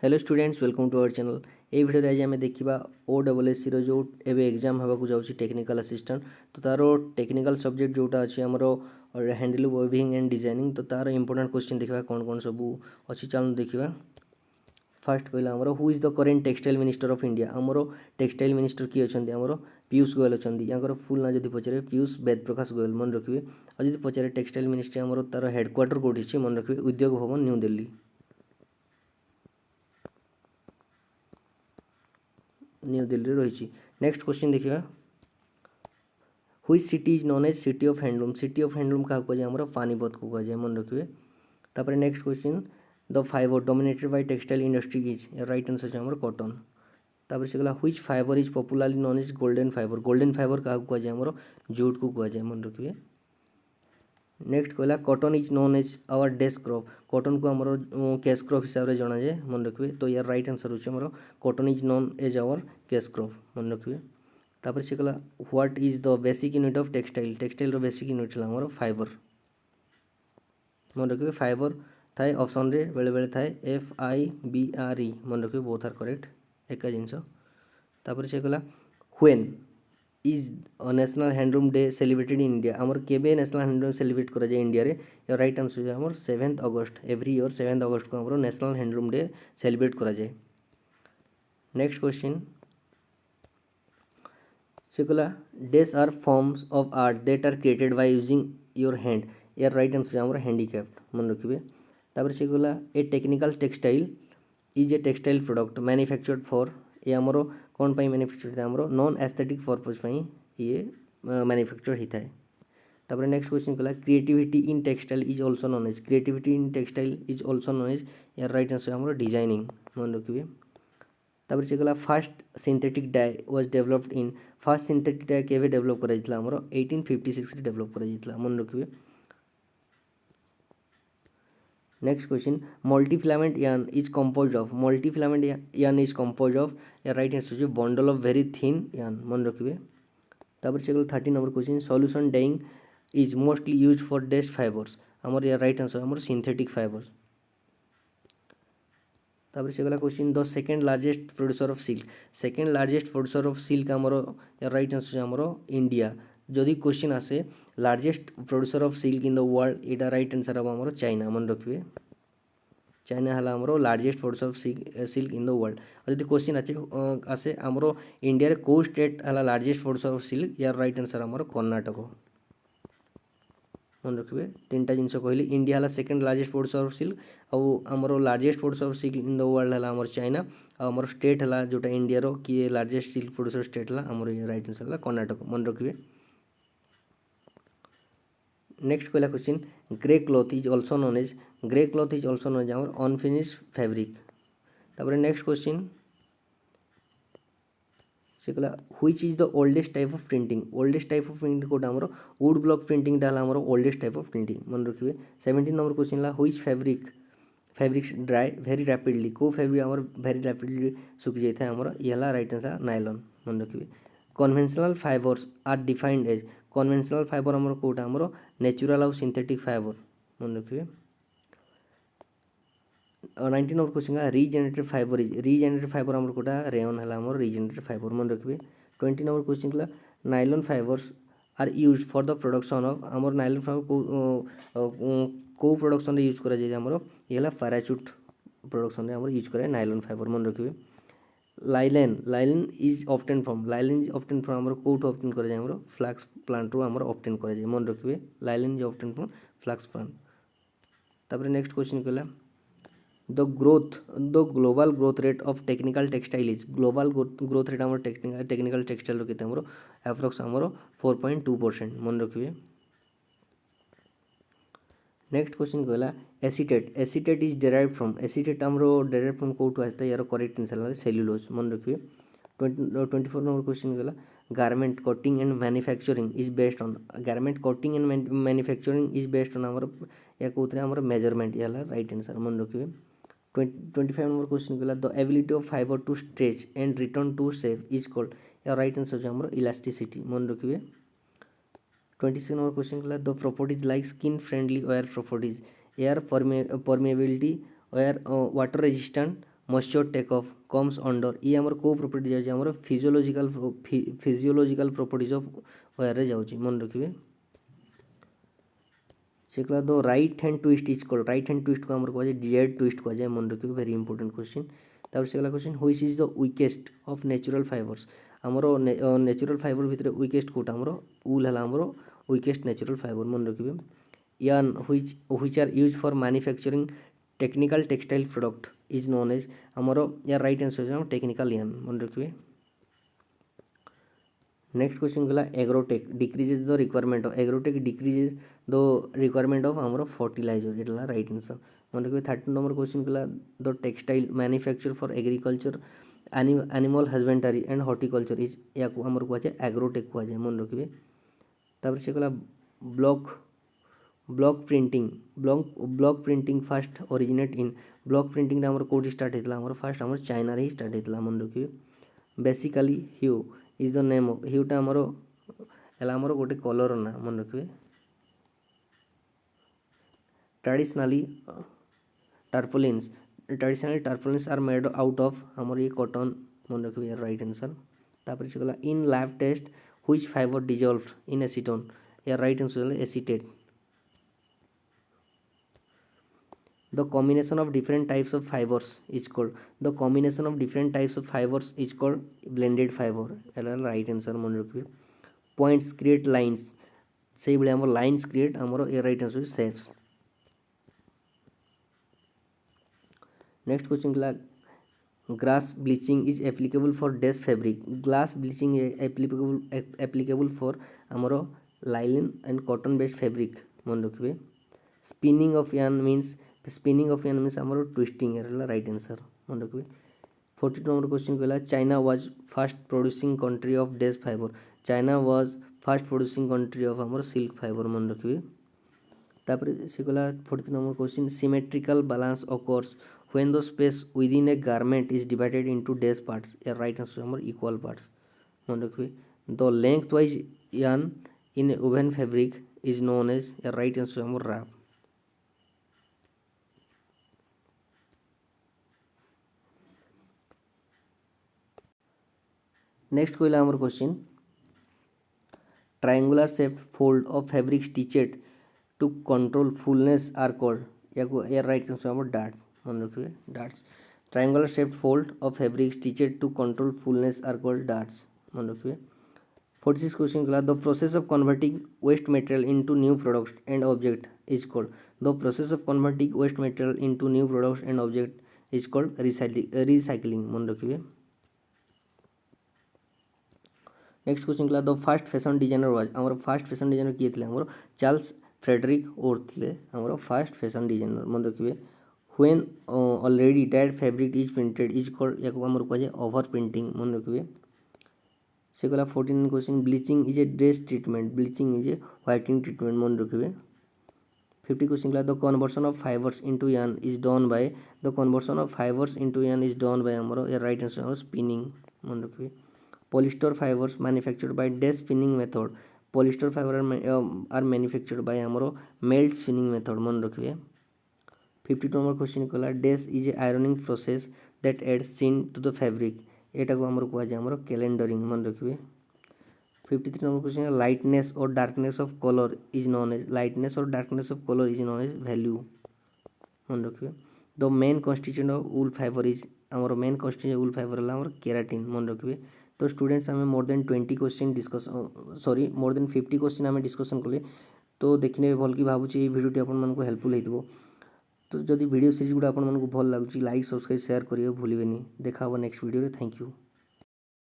Hello students welcome to our channel. ये video आज आम देखा OSSC जो एवं एग्जाम होगा जाऊँगी टेक्निकल असिस्टेंट तो तार टेक्निकल सब्जेक्ट जोटा अच्छी आमर हैंडल वेविंग एंड डिजाइनिंग तो तार इंपोर्टेंट क्वेश्चन देखा कौन कौन सब अच्छी चलो देखा। फास्ट कहला आमर who is the current textile minister of India. आमर टेक्सटाइल मिनिस्टर किए अच्छा आमर पीयूष गोयल अच्छा या फुल ना जब पचारे पीयूष वेद प्रकाश गोयल मन रखिए। और जब पचारे टेक्सटाइल मिनिस्ट्री आमर तार हेडक्वार्टर कौटी मन रखिए उद्योग भवन न्यू दिल्ली। न्यू दिल्ली रही। नेक्स्ट क्वेश्चन देखिए which city is known as city of handloom. City of handloom क्या कहुए आमर पानीपत को कहुए मन रखिए। तापर next question the fiber dominated by textile industry is right answer है आमर कॉटन। तापर से गला which fiber is popularly known as golden fiber. Golden fiber क्या कहुए आमर जूट को कहुए मन रखिए। नेक्स्ट कहला cotton is known as our desk crop. Cotton को आमर कैश क्रॉप हिसाब से जना जाए मन रखिए। तो यार राइट आंसर होचे आमर cotton is known as our cash crop मन रखिए। तापर से कहला what is the basic unit of textile. Textile रो बेसिक यूनिट है आमर फाइबर मन रखिए। फाइबर थाए ऑप्शन रे बेले बेले थाए FIBRE मन रखिए बोथ आर करेक्ट एका जिनस। तापर से कहला when is national handloom day celebrated in India. आमर केबे नेशनल हैंडलूम सेलिब्रेट करा जाए इंडिया रे या राइट आंसर है आमर 7 अगस्त। एवरी ईयर 7 अगस्त को आमर नेशनल हैंडलूम डे सेलिब्रेट करा जाए। नेक्स्ट क्वेश्चन से कहला डेस are forms of art that are created by using your hand यार राइट आंसर है आमर हैंडीक्राफ्ट मन रखिए। तापर से कहला a technical textile is a textile product manufactured for ये आमर कौन पाई मैन्युफैक्चर आमर नॉन एस्थेटिक पर्पज ये मैन्युफैक्चर होता है। तापर नेक्स्ट क्वेश्चन कहला creativity in textile is also known as. Creativity in textile is also known as यार राइट आंसर आमर डिजाइनिंग मन रखिए। तापर से कहला first synthetic dye was developed in. First synthetic dye केवे डेवलप कराइला आमर 1856 रे डेवलप कराइला मन रखिए। Next question multifilament yarn is composed of. Multifilament yarn is composed of या राइट आंसर है bundle of very thin yarn मन रखिए। तापर से 13 number question solution dyeing is mostly use for डेस्ट फाइबर्स आमर या राइट आंसर आमर सिंथेटिक फाइबर्स। तापर से गला question the second largest producer of silk. Second largest producer of silk आमर या राइट आंसर आमर इंडिया। जदि क्वेश्चन आसे largest producer of silk in the world Etah right answer हम आमर चाइना मन रखिए। चाइना है आमर largest producer of silk in the world. और जब क्वेश्चन आसे आमर इंडिया को स्टेट है लार्जेस्ट प्रोड्यूसर ऑफ सिल्क यार राइट आंसर आमर कर्णाटक मन रखिए। तीन जिन कहली इंडिया है second largest producer of silk आमर largest producer of silk in the world है आमर चाइना आमर स्टेट है जोटा इंडिया रो किए लार्जेस्ट सिल्क प्रोड्यूसर स्टेट है आमर राइट आंसर है कर्णाटक मन रखिए। नेक्स्ट कहला question grey cloth is also known as. Grey cloth is also known as आमर अनफिनिश्ड फैब्रिक। तापर नेक्स्ट क्वेश्चन से कहला which is the oldest type of printing. Oldest type of printing कोटा आमर वुड ब्लॉक प्रिंटिंग डाला आमर oldest type of printing मन रखिए। 17 नंबर क्वेश्चन ला which fabrics dry very rapidly. को फैब्रिक आमर वेरी रैपिडली सुखी जाता है आमर ये राइट आंसर नायलॉन मन रखिए। Conventional fibers are defined as. Conventional fiber आमर कोटा आमर नेचुरल और सिंथेटिक फाइबर मन रखिए। 19 नंबर क्वेश्चन का regenerated fibre is. Regenerated fibre आमर कोटा रेयन है आमर रीजेनरेटेड फाइबर मन रखिए। 20 नंबर क्वेश्चन का nylon fibers are use for the production of आमर नाइलॉन फाइबर को प्रोडक्शन यूज करा जाए आमर ये पैराचूट प्रोडक्शन आमर यूज करे नाइलॉन फाइबर मन रखिए। Linen linen is obtain from. Linen is obtain from आमर कोट ऑब्टेन करा जाए आमर फ्लैक्स प्लांट रो आमर ऑब्टेन करा जाए मन रखिए। Linen is obtain from flax plant. तापर नेक्स्ट क्वेश्चन कहला the global growth rate of technical textile is. Global growth rate आमर टेक्निकल टेक्सटाइल के आमर एप्रोक्स आमर 4.2% मन रखिए। नेक्स्ट क्वेश्चन कहला acetate. Acetate is derive from. Acetate आमर डेराइव फ्रॉम कोटू आसता यार करेक्ट आंसर है सेल्युलोज मन रखिए। 24 नंबर क्वेश्चन कहला garment cutting and manufacturing is based on. Garment cutting and manufacturing is based on आमर या कहते हैं मेजरमेंट ये राइट आंसर मन रखिए। 25 नंबर क्वेश्चन कहला the ability of fiber to stretch and return to shape is called या right answer है आमर इलास्टिसिटी मन रखिए। 26 नंबर क्वेश्चन कहला the properties like skin friendly air properties air permeability air water resistant moisture take off comes under ये आमर को property जाउछि आमर फिजियोलॉजिकल प्रॉपर्टीज ऑफ वायर रे जाउछि मन रखिबे सेकला the right hand twist is called right hand twist को आमर कहै डिजायर्ड ट्विस्ट कहै मन रखिबे वेरी इंपोर्टेंट क्वेश्चन तापर सेकला question which is the weakest of natural fibers आमर नेचुरल फाइबर भितर वीकेस्ट कोटा आमर वूल हला आमर वीकेस्ट नेचुरल फाइबर मन रखिबे yarn which are used for manufacturing technical textile product is known as आमर यार राइट आंसर है टेक्निकल यार्न मन रखिबे नेक्स्ट क्वेश्चन गला agrotech decreases the requirement of agrotech decreases the requirement of आमर fertiliser इटला राइट आंसर मन रखिबे 13 नंबर क्वेश्चन गला the textile manufacture for agriculture animal husbandry and horticulture is या को आमर कहै एग्रोटेक कहै मन रखिबे तापर से गला block printing fast originate in block printing आमर कोठी स्टार्ट हेतला आमर फास्ट आमर चाइना रे स्टार्ट हेतला मन रखिबे basically hue is the name of ह्यूटा आमर एला आमर गोटे कलर ना मन रखिबे traditionally tarpaulins are made out of आमर ये कॉटन मन रखिबे राइट आंसर तापर से गला in lab test which fiber dissolved in acetone या राइट आंसर है acetate the combination of different types of fibers is called blended fiber एला right answer मन रखिबे पॉइंट्स क्रिएट लाइंस सेही बले हमर लाइंस क्रिएट हमर ए right answer shapes next question गला glass bleaching is applicable for dash fabric glass bleaching applicable for हमर linen and cotton based fabric मन रखिबे स्पिनिंग ऑफ yarn मींस आमर ट्विस्टिंग है राइट आंसर मन रखिए 42 नंबर क्वेश्चन कहला China was first producing country of dash fiber China was first producing country of आमर silk fiber मन रखिए तापर से कहला 43 number question symmetrical balance occurs when the space within a garment is divided into dash parts या right answer आमर equal parts मन रखिए the length wise yarn in woven fabric is known as या राइट आंसर आमर warp next कहला आमर question triangular shaped fold of fabric stitched to control fullness are called या right answer आमर dart मन रखिए darts triangular shaped fold of fabric stitched to control fullness are called darts मन रखिए 46 question कहला the process of converting waste material into new products and object is called the process of converting waste material into new products and object is called recycling मन रखिए next question कहला the first fashion designer was आमर first fashion designer किए थे आमर Charles Frederick ओर्थ थे आमर first fashion designer मन रखिए when already dead fabric is printed is called या आमर कहै ओवर प्रिंटिंग मन रखिए से कहला 14 question bleaching is a dress treatment bleaching is a whitening treatment मन रखिए 50 क्वेश्चन कहला the conversion of fibres into yarn is done by आमर या राइट आंसर स्पिनिंग मन रखिए polyester fibers manufactured by dash spinning method polyester fiber are manufactured by amaro melt spinning method मन रखिए 52 number question कहला dash is a ironing process that adds sheen to the fabric एटा को हमर कहै छै हमर कैलेंडरिंग मन रखिए 53 number question lightness or darkness of color is known as value मन रखिए the main constituent of wool fiber is हमर मेन constituent wool fiber ला हमर केराटिन मन रखिए तो स्टूडेंट्स आम मोर देन 50 क्वेश्चन डिस्कसन कले तो देखने भल कि भावुँ ये भिडियो आपको हेल्पफुल हो तो जदि वीडियो सीरीज गुड़ा आपको भल लगुच लाइक सब्सक्राइब शेयर करेंगे भूलें देखा नेक्स्ट वीडियो। Thank you.